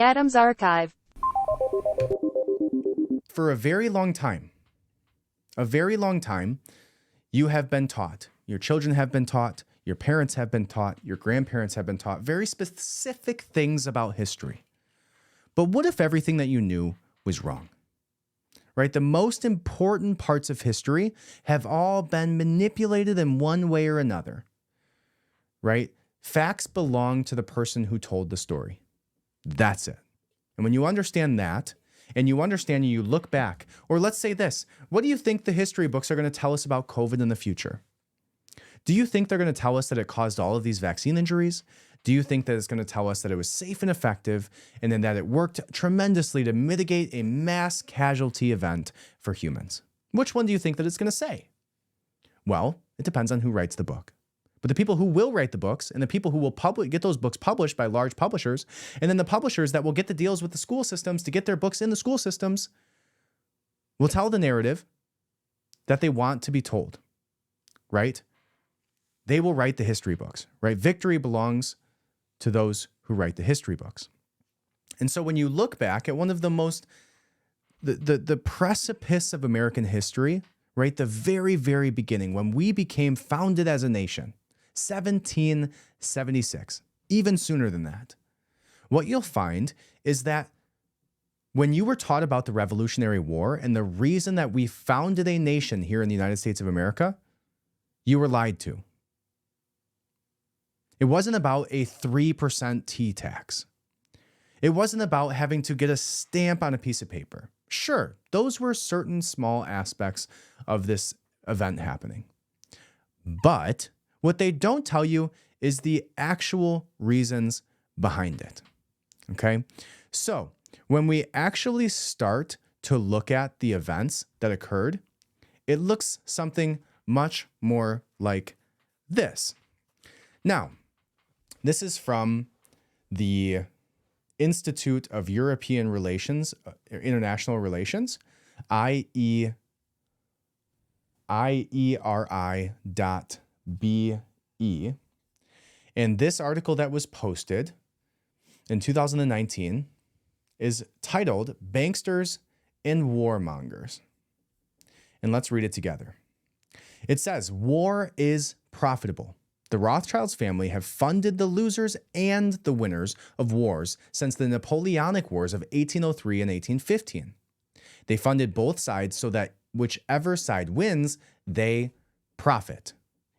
Adams Archive. For a very long time, you have been taught, your children have been taught, your parents have been taught, your grandparents have been taught very specific things about history. But what if everything that you knew was wrong? Right? The most important parts of history have all been manipulated in one way or another. Right? Facts belong to the person who told the story. That's it. And when you understand that, and you look back, or let's say this, what do you think the history books are going to tell us about COVID in the future? Do you think they're going to tell us that it caused all of these vaccine injuries? Do you think that it's going to tell us that it was safe and effective and then that it worked tremendously to mitigate a mass casualty event for humans? Which one do you think that it's going to say? Well, it depends on who writes the book. But the people who will write the books and the people who will get those books published by large publishers, and then the publishers that will get the deals with the school systems to get their books in the school systems, will tell the narrative that they want to be told, right? They will write the history books, right? Victory belongs to those who write the history books. And so when you look back at one of the most, the precipice of American history, right? The very, very beginning, when we became founded as a nation, 1776, even sooner than that, what you'll find is that when you were taught about the Revolutionary War and the reason that we founded a nation here in the United States of America, you were lied to. It wasn't about a 3% T tax. It wasn't about having to get a stamp on a piece of paper. Sure, those were certain small aspects of this event happening. But what they don't tell you is the actual reasons behind it. Okay? So when we actually start to look at the events that occurred, it looks something much more like this. Now, this is from the Institute of European Relations, International Relations, IERI.BE. And this article that was posted in 2019 is titled Banksters and Warmongers. And let's read it together. It says, war is profitable. The Rothschilds family have funded the losers and the winners of wars since the Napoleonic Wars of 1803 and 1815. They funded both sides so that whichever side wins, they profit.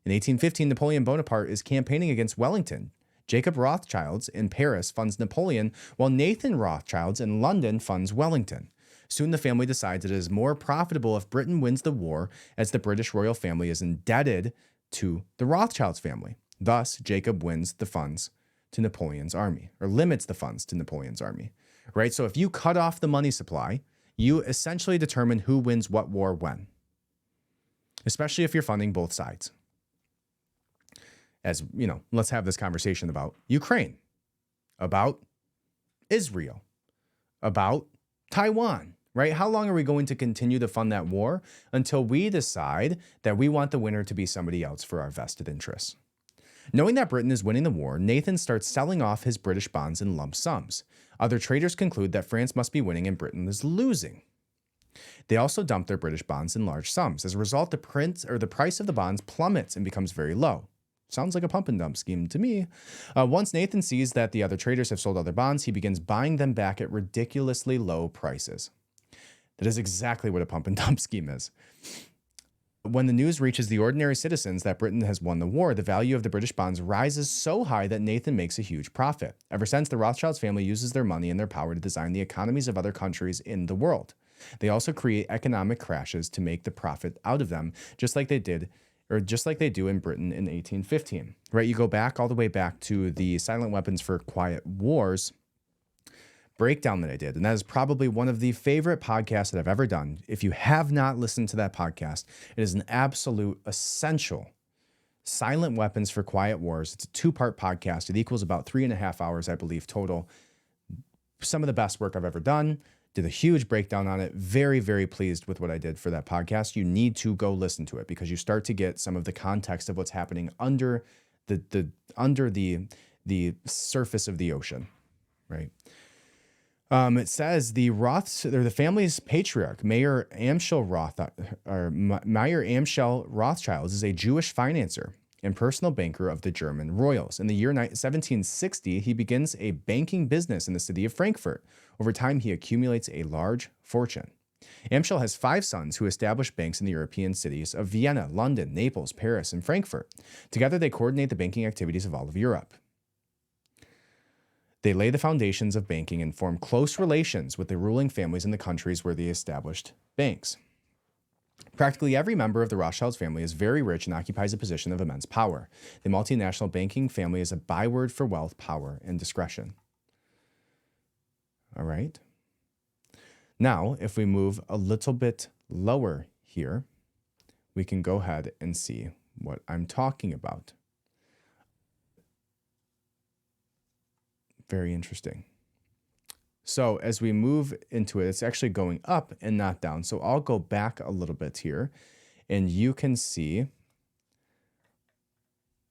In 1815, Napoleon Bonaparte is campaigning against Wellington. Jacob Rothschild in Paris funds Napoleon, while Nathan Rothschild in London funds Wellington. Soon the family decides it is more profitable if Britain wins the war, as the British royal family is indebted to the Rothschilds family. Thus, Jacob wins the funds to Napoleon's army, or limits the funds to Napoleon's army, right? So if you cut off the money supply, you essentially determine who wins what war when, especially if you're funding both sides. As you know, let's have this conversation about Ukraine, about Israel, about Taiwan, right? How long are we going to continue to fund that war until we decide that we want the winner to be somebody else for our vested interests? Knowing that Britain is winning the war, Nathan starts selling off his British bonds in lump sums. Other traders conclude that France must be winning and Britain is losing. They also dump their British bonds in large sums. As a result, the price of the bonds plummets and becomes very low. Sounds like a pump and dump scheme to me. Once Nathan sees that the other traders have sold other bonds, he begins buying them back at ridiculously low prices. That is exactly what a pump and dump scheme is. When the news reaches the ordinary citizens that Britain has won the war, the value of the British bonds rises so high that Nathan makes a huge profit. Ever since, the Rothschilds family uses their money and their power to design the economies of other countries in the world. They also create economic crashes to make the profit out of them, just like they do in Britain in 1815. Right? You go back all the way back to the Silent Weapons for Quiet Wars breakdown that I did. And that is probably one of the favorite podcasts that I've ever done. If you have not listened to that podcast, it is an absolute essential. Silent Weapons for Quiet Wars. It's a 2-part podcast. It equals about 3.5 hours, I believe, total. Some of the best work I've ever done. Did a huge breakdown on it. Very, very pleased with what I did for that podcast. You need to go listen to it because you start to get some of the context of what's happening under the surface of the ocean, right? It says the family's patriarch, Mayer Amschel Rothschild, is a Jewish financier and personal banker of the German royals. In the year 1760, he begins a banking business in the city of Frankfurt. Over time, he accumulates a large fortune. Amschel has 5 sons who established banks in the European cities of Vienna, London, Naples, Paris, and Frankfurt. Together, they coordinate the banking activities of all of Europe. They lay the foundations of banking and form close relations with the ruling families in the countries where they established banks. Practically every member of the Rothschild family is very rich and occupies a position of immense power. The multinational banking family is a byword for wealth, power, and discretion. All right. Now, if we move a little bit lower here, we can go ahead and see what I'm talking about. Very interesting. So as we move into it, it's actually going up and not down. So I'll go back a little bit here, and you can see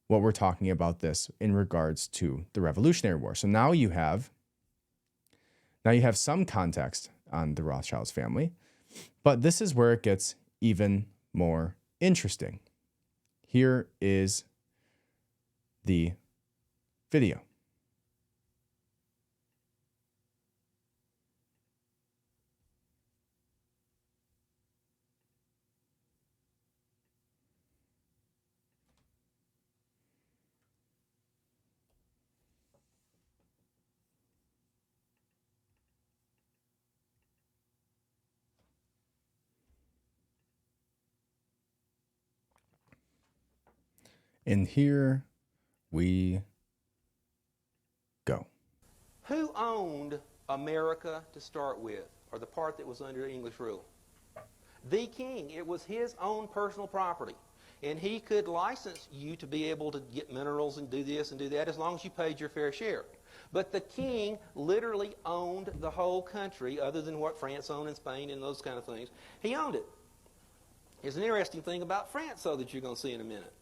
what we're talking about this in regards to the Revolutionary War. So now you have some context on the Rothschilds family, but this is where it gets even more interesting. Here is the video. And here we go. Who owned America to start with, or the part that was under English rule? The king. It was his own personal property. And he could license you to be able to get minerals and do this and do that as long as you paid your fair share. But the king literally owned the whole country, other than what France owned in Spain and those kind of things. He owned it. There's an interesting thing about France, though, that you're going to see in a minute.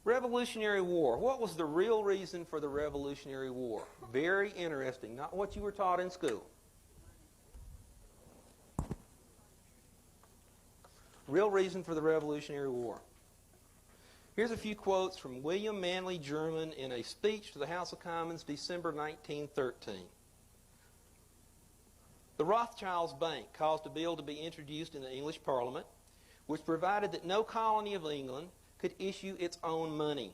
Revolutionary War. What was the real reason for the Revolutionary War? Very interesting. Not what you were taught in school. Real reason for the Revolutionary War. Here's a few quotes from William Manly German in a speech to the House of Commons, December 1913. The Rothschilds Bank caused a bill to be introduced in the English Parliament, which provided that no colony of England could issue its own money.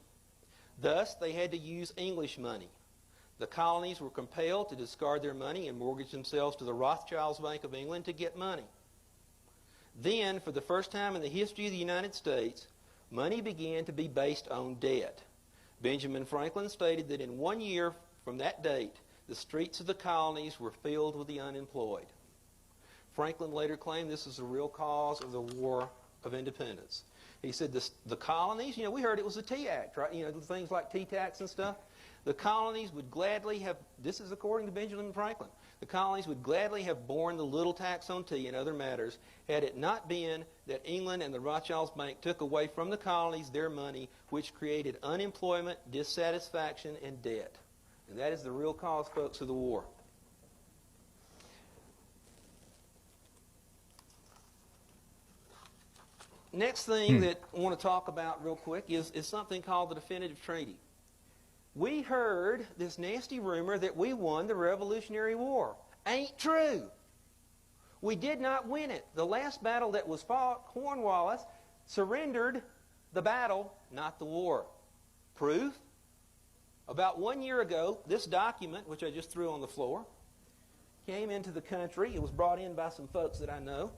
Thus, they had to use English money. The colonies were compelled to discard their money and mortgage themselves to the Rothschilds Bank of England to get money. Then, for the first time in the history of the United States, money began to be based on debt. Benjamin Franklin stated that in 1 year from that date, the streets of the colonies were filled with the unemployed. Franklin later claimed this is the real cause of the War of Independence. He said the colonies, we heard it was the Tea Act, right? Things like tea tax and stuff. The colonies would gladly have, this is according to Benjamin Franklin, the colonies would gladly have borne the little tax on tea and other matters had it not been that England and the Rothschilds Bank took away from the colonies their money, which created unemployment, dissatisfaction, and debt. And that is the real cause, folks, of the war. Next thing that I want to talk about real quick is something called the definitive treaty. We heard this nasty rumor that we won the Revolutionary War. Ain't true. We did not win it. The last battle that was fought, Cornwallis surrendered the battle, not the war. Proof? About 1 year ago, this document, which I just threw on the floor, came into the country. It was brought in by some folks that I know.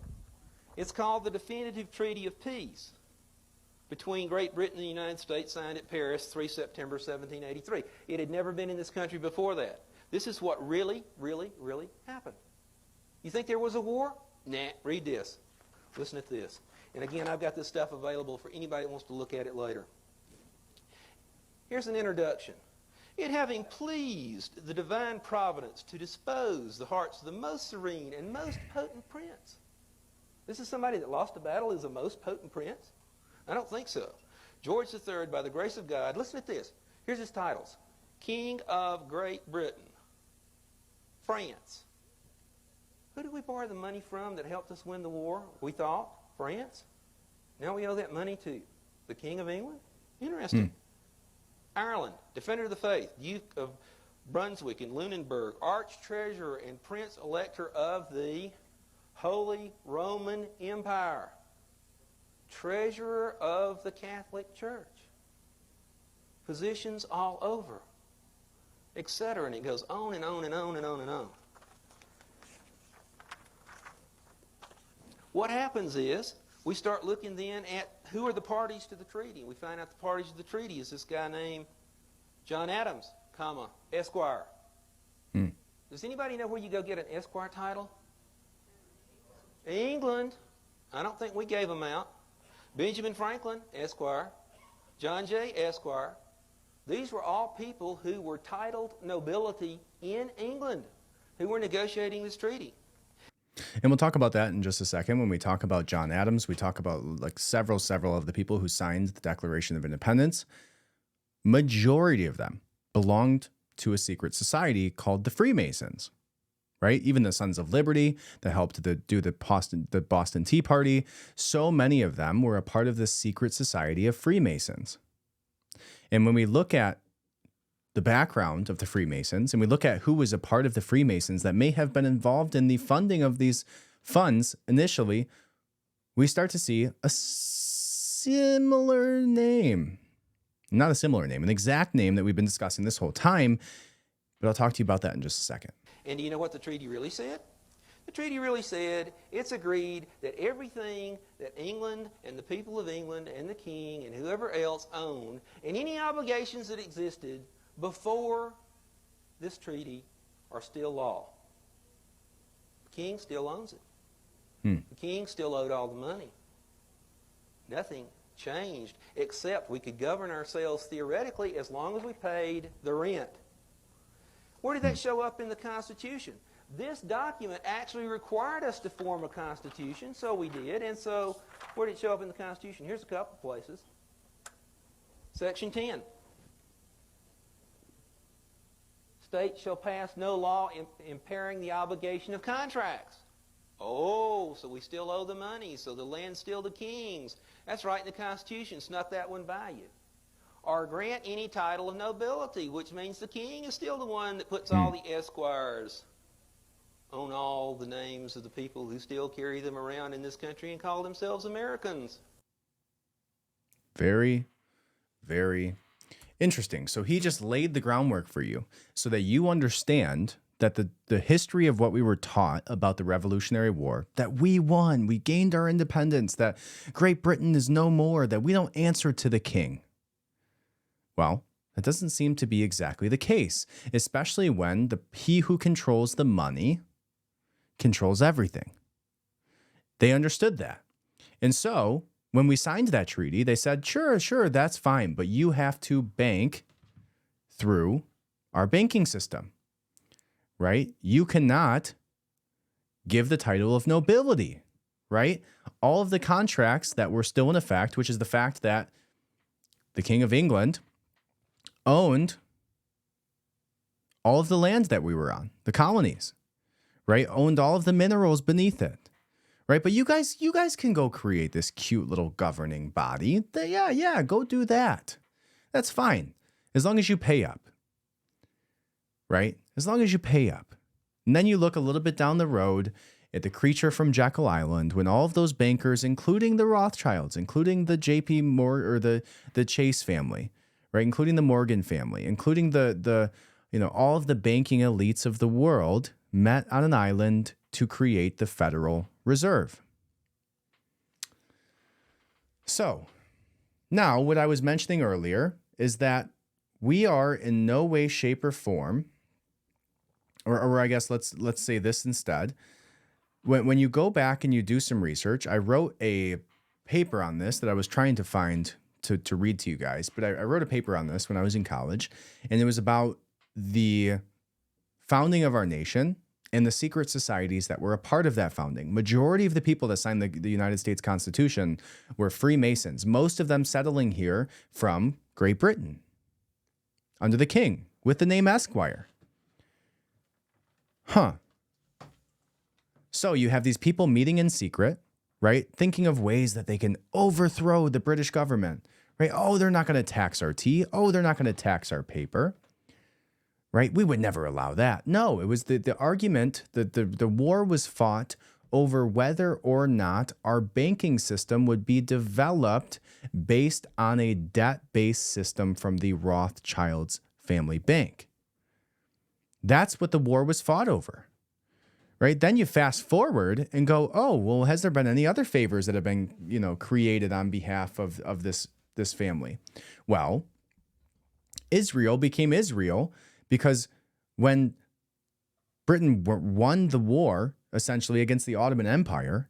It's called the Definitive Treaty of Peace between Great Britain and the United States, signed at Paris, 3 September 1783. It had never been in this country before that. This is what really, really, really happened. You think there was a war? Nah, read this. Listen to this. And again, I've got this stuff available for anybody that wants to look at it later. Here's an introduction. It having pleased the divine providence to dispose the hearts of the most serene and most potent prince. This is somebody that lost a battle is a most potent prince? I don't think so. George III, by the grace of God, listen to this. Here's his titles. King of Great Britain. France. Who did we borrow the money from that helped us win the war? We thought France. Now we owe that money to the King of England? Interesting. Ireland, defender of the faith, Duke of Brunswick and Lunenburg, arch-treasurer and prince-elector of the Holy Roman Empire, treasurer of the Catholic Church, positions all over, etc. And it goes on and on and on and on and on. What happens is we start looking then at who are the parties to the treaty. We find out the parties to the treaty is this guy named John Adams, comma, Esquire. Does anybody know where you go get an Esquire title? England. I don't think we gave them out. Benjamin Franklin, Esquire. John Jay, Esquire. These were all people who were titled nobility in England who were negotiating this treaty. And we'll talk about that in just a second. When we talk about John Adams, we talk about like several of the people who signed the Declaration of Independence. Majority of them belonged to a secret society called the Freemasons, right? Even the Sons of Liberty that helped do the Boston Tea Party. So many of them were a part of the secret society of Freemasons. And when we look at the background of the Freemasons, and we look at who was a part of the Freemasons that may have been involved in the funding of these funds initially, we start to see a similar name. Not a similar name, an exact name that we've been discussing this whole time, but I'll talk to you about that in just a second. And do you know what the treaty really said? The treaty really said it's agreed that everything that England and the people of England and the king and whoever else owned, and any obligations that existed before this treaty, are still law. The king still owns it. The king still owed all the money. Nothing changed, except we could govern ourselves theoretically as long as we paid the rent. Where did that show up in the Constitution? This document actually required us to form a Constitution, so we did. And so where did it show up in the Constitution? Here's a couple places. Section 10. States shall pass no law impairing the obligation of contracts. Oh, so we still owe the money, so the land's still the king's. That's right in the Constitution. Snuck that one by you. Or grant any title of nobility, which means the king is still the one that puts all the esquires on all the names of the people who still carry them around in this country and call themselves Americans. Very, very interesting. So he just laid the groundwork for you so that you understand that the history of what we were taught about the Revolutionary War, that we won, we gained our independence, that Great Britain is no more, that we don't answer to the king. Well, that doesn't seem to be exactly the case, especially when he who controls the money controls everything. They understood that. And so when we signed that treaty, they said, sure, that's fine, but you have to bank through our banking system. Right? You cannot give the title of nobility, right? All of the contracts that were still in effect, which is the fact that the King of England owned all of the land that we were on, the colonies, right? Owned all of the minerals beneath it, right? But you guys can go create this cute little governing body. Yeah, go do that. That's fine, as long as you pay up. Right? As long as you pay up. And then you look a little bit down the road at the creature from Jekyll Island when all of those bankers, including the Rothschilds, including the JP Morgan or the Chase family, right? Including the Morgan family, including the all of the banking elites of the world met on an island to create the Federal Reserve. So now what I was mentioning earlier is that we are in no way, shape, or form, or I guess let's say this instead. When you go back and you do some research, I wrote a paper on this that I was trying to find to read to you guys, but I wrote a paper on this when I was in college, and it was about the founding of our nation and the secret societies that were a part of that founding. Majority of the people that signed the United States Constitution were Freemasons, most of them settling here from Great Britain under the king with the name Esquire. Huh. So you have these people meeting in secret, right? Thinking of ways that they can overthrow the British government, right? Oh, they're not going to tax our tea. Oh, they're not going to tax our paper, right? We would never allow that. No, it was the argument that the war was fought over whether or not our banking system would be developed based on a debt-based system from the Rothschilds family bank. That's what the war was fought over. Right? Then you fast forward and go, oh, well, has there been any other favors that have been, created on behalf of this family? Well, Israel became Israel because when Britain won the war, essentially against the Ottoman Empire,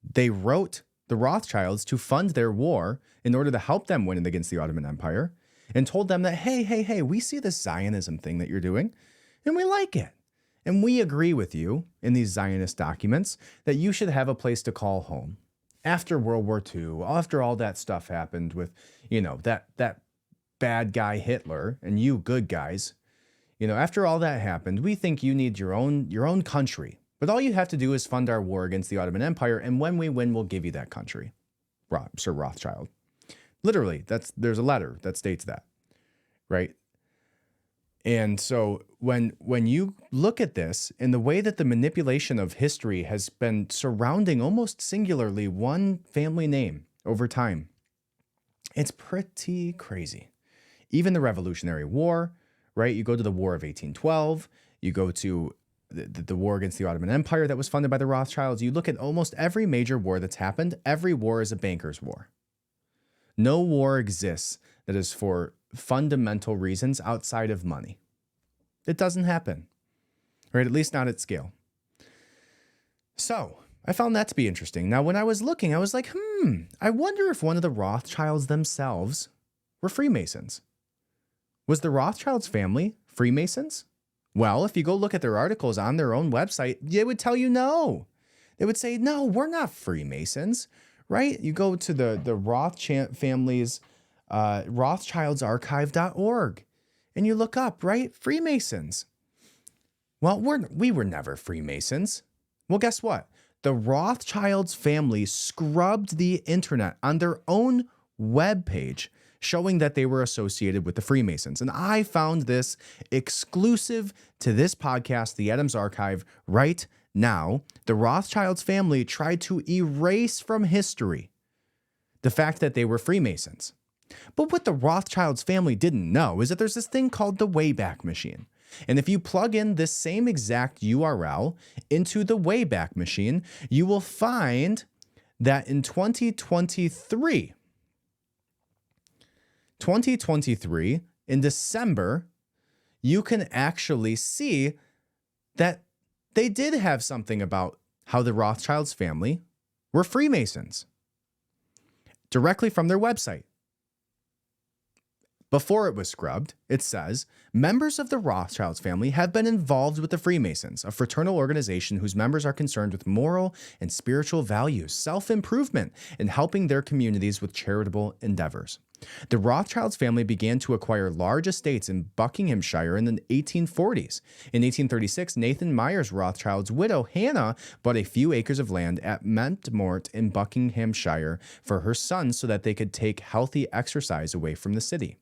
they wrote the Rothschilds to fund their war in order to help them win it against the Ottoman Empire, and told them that, hey, we see this Zionism thing that you're doing, and we like it. And we agree with you in these Zionist documents that you should have a place to call home. After World War II, after all that stuff happened with, that bad guy Hitler and you good guys, after all that happened, we think you need your own country. But all you have to do is fund our war against the Ottoman Empire, and when we win, we'll give you that country. Sir Rothschild. Literally, there's a letter that states that, right? And so when you look at this and the way that the manipulation of history has been surrounding almost singularly one family name over time, it's pretty crazy. Even the Revolutionary War, right? You go to the War of 1812, you go to the war against the Ottoman Empire that was funded by the Rothschilds. You look at almost every major war that's happened, every war is a banker's war. No war exists that is for fundamental reasons outside of money. It doesn't happen, right? At least not at scale. So I found that to be interesting. Now, when I was looking, I was like, I wonder if one of the Rothschilds themselves were Freemasons. Was the Rothschilds family Freemasons? Well, if you go look at their articles on their own website, they would tell you no. They would say, no, we're not Freemasons, right? You go to the Rothschild family's rothschildsarchive.org and you look up, right? Freemasons. Well, we were never Freemasons. Well, guess what? The Rothschilds family scrubbed the internet on their own webpage, showing that they were associated with the Freemasons. And I found this exclusive to this podcast, The Adams Archive, right now. The Rothschilds family tried to erase from history the fact that they were Freemasons. But what the Rothschilds family didn't know is that there's this thing called the Wayback Machine. And if you plug in this same exact URL into the Wayback Machine, you will find that in 2023, in December, you can actually see that they did have something about how the Rothschilds family were Freemasons directly from their website. Before it was scrubbed, it says, members of the Rothschilds family have been involved with the Freemasons, a fraternal organization whose members are concerned with moral and spiritual values, self-improvement, and helping their communities with charitable endeavors. The Rothschilds family began to acquire large estates in Buckinghamshire in the 1840s. In 1836, Nathan Myers Rothschild's widow, Hannah, bought a few acres of land at Mentmort in Buckinghamshire for her sons so that they could take healthy exercise away from the city.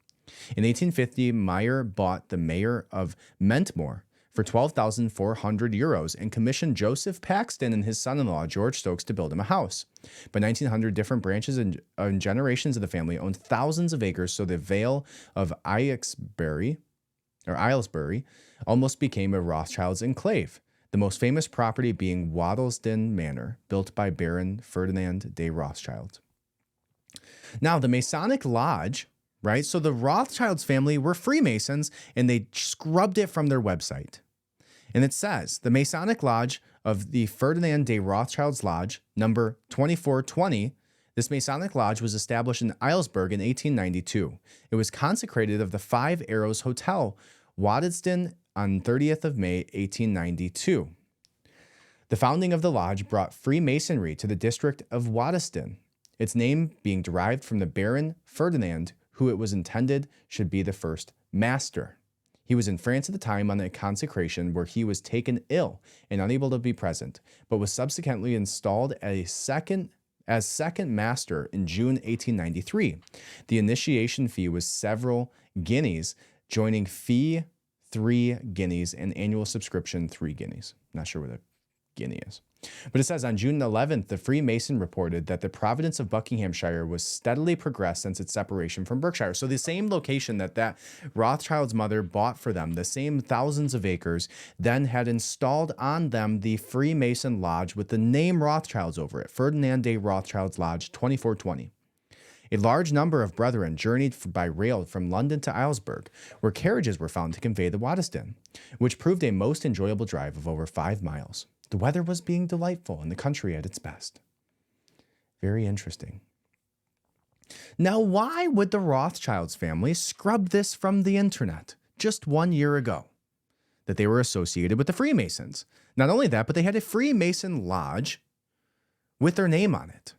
In 1850, Meyer bought the mayor of Mentmore for 12,400 euros and commissioned Joseph Paxton and his son-in-law, George Stokes, to build him a house. By 1900, different branches and generations of the family owned thousands of acres, so the Vale of Aylesbury almost became a Rothschild's enclave, the most famous property being Waddlesden Manor, built by Baron Ferdinand de Rothschild. Now, the Masonic Lodge, right? So the Rothschilds family were Freemasons, and they scrubbed it from their website. And it says, the Masonic Lodge of the Ferdinand de Rothschild's Lodge, number 2420, this Masonic Lodge was established in Aylesbury in 1892. It was consecrated of the Five Arrows Hotel, Waddesdon, on 30th of May, 1892. The founding of the lodge brought Freemasonry to the district of Waddesdon, its name being derived from the Baron Ferdinand, who it was intended should be the first master. He was in France at the time on a consecration where he was taken ill and unable to be present, but was subsequently installed as second master in June 1893. The initiation fee was several guineas, joining fee 3 guineas and annual subscription 3 guineas. Not sure what a guinea is. But it says on June 11th, the Freemason reported that the province of Buckinghamshire was steadily progressed since its separation from Berkshire. So the same location that Rothschild's mother bought for them, the same thousands of acres, then had installed on them the Freemason Lodge with the name Rothschilds over it, Ferdinand de Rothschild's Lodge, 2420. A large number of brethren journeyed by rail from London to Islesburg, where carriages were found to convey the Waddesdon, which proved a most enjoyable drive of over 5 miles. The weather was being delightful and the country at its best. Very interesting. Now, why would the Rothschilds family scrub this from the internet just 1 year ago? That they were associated with the Freemasons. Not only that, but they had a Freemason lodge with their name on it,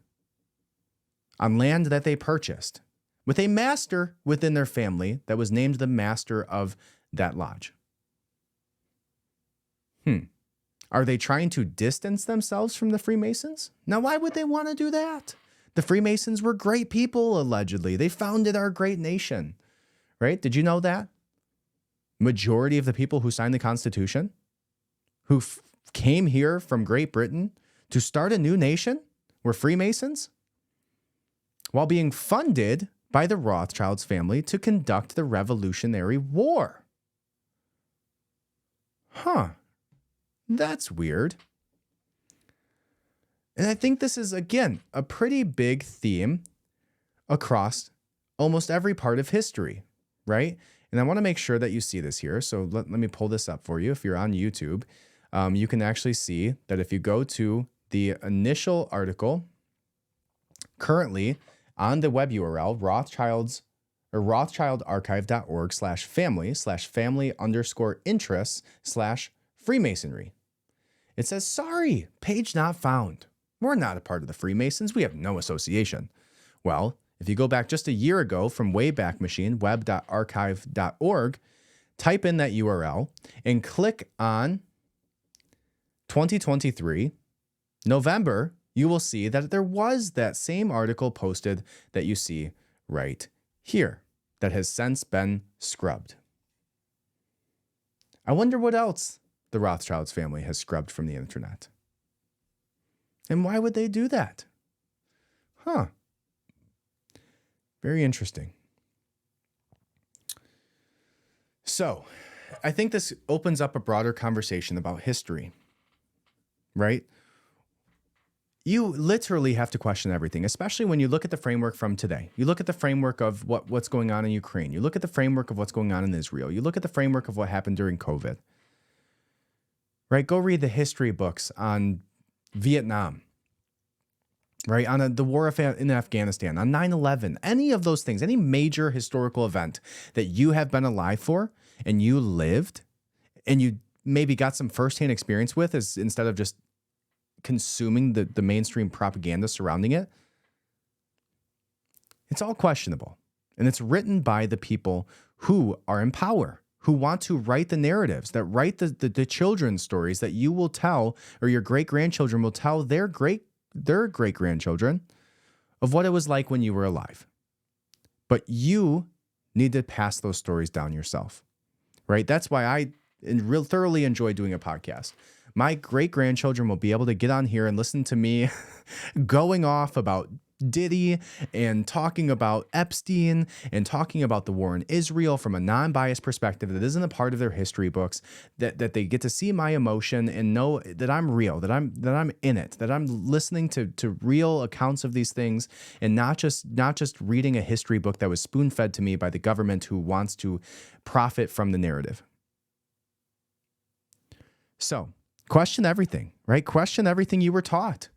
on land that they purchased, with a master within their family that was named the master of that lodge. Are they trying to distance themselves from the Freemasons? Now, why would they want to do that? The Freemasons were great people, allegedly. They founded our great nation, right? Did you know that? Majority of the people who signed the Constitution, who came here from Great Britain to start a new nation, were Freemasons, while being funded by the Rothschilds family to conduct the Revolutionary War. That's weird. And I think this is, again, a pretty big theme across almost every part of history, right? And I want to make sure that you see this here. So let me pull this up for you. If you're on YouTube, you can actually see that if you go to the initial article, currently on the web URL, rothschildarchive.org/family/family_interests/Freemasonry. It says, sorry, page not found. We're not a part of the Freemasons. We have no association. Well, if you go back just a year ago from Wayback Machine, web.archive.org, type in that URL and click on 2023, November, you will see that there was that same article posted that you see right here that has since been scrubbed. I wonder what else the Rothschilds family has scrubbed from the internet. And why would they do that? Very interesting. So, I think this opens up a broader conversation about history, right? You literally have to question everything, especially when you look at the framework from today. You look at the framework of what's going on in Ukraine. You look at the framework of what's going on in Israel. You look at the framework of what happened during COVID. Right? Go read the history books on Vietnam, right? On the war in Afghanistan, on 9/11, any of those things, any major historical event that you have been alive for and you lived and you maybe got some firsthand experience with instead of just consuming the mainstream propaganda surrounding it. It's all questionable. And it's written by the people who are in power, who want to write the narratives, that write the children's stories that you will tell, or your great-grandchildren will tell their great-grandchildren of what it was like when you were alive. But you need to pass those stories down yourself, right? That's why I thoroughly enjoy doing a podcast. My great-grandchildren will be able to get on here and listen to me going off about Diddy and talking about Epstein and talking about the war in Israel from a non-biased perspective that isn't a part of their history books, that they get to see my emotion and know that I'm real, that I'm in it, that I'm listening to real accounts of these things and not just reading a history book that was spoon-fed to me by the government who wants to profit from the narrative. So, question everything, right? Question everything you were taught.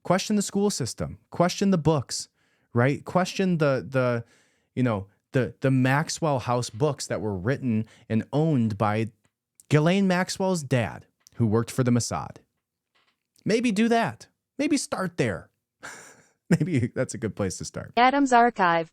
Question the school system. Question the books, right? Question the Maxwell House books that were written and owned by Ghislaine Maxwell's dad, who worked for the Mossad. Maybe do that. Maybe start there. Maybe that's a good place to start. Adam's Archive.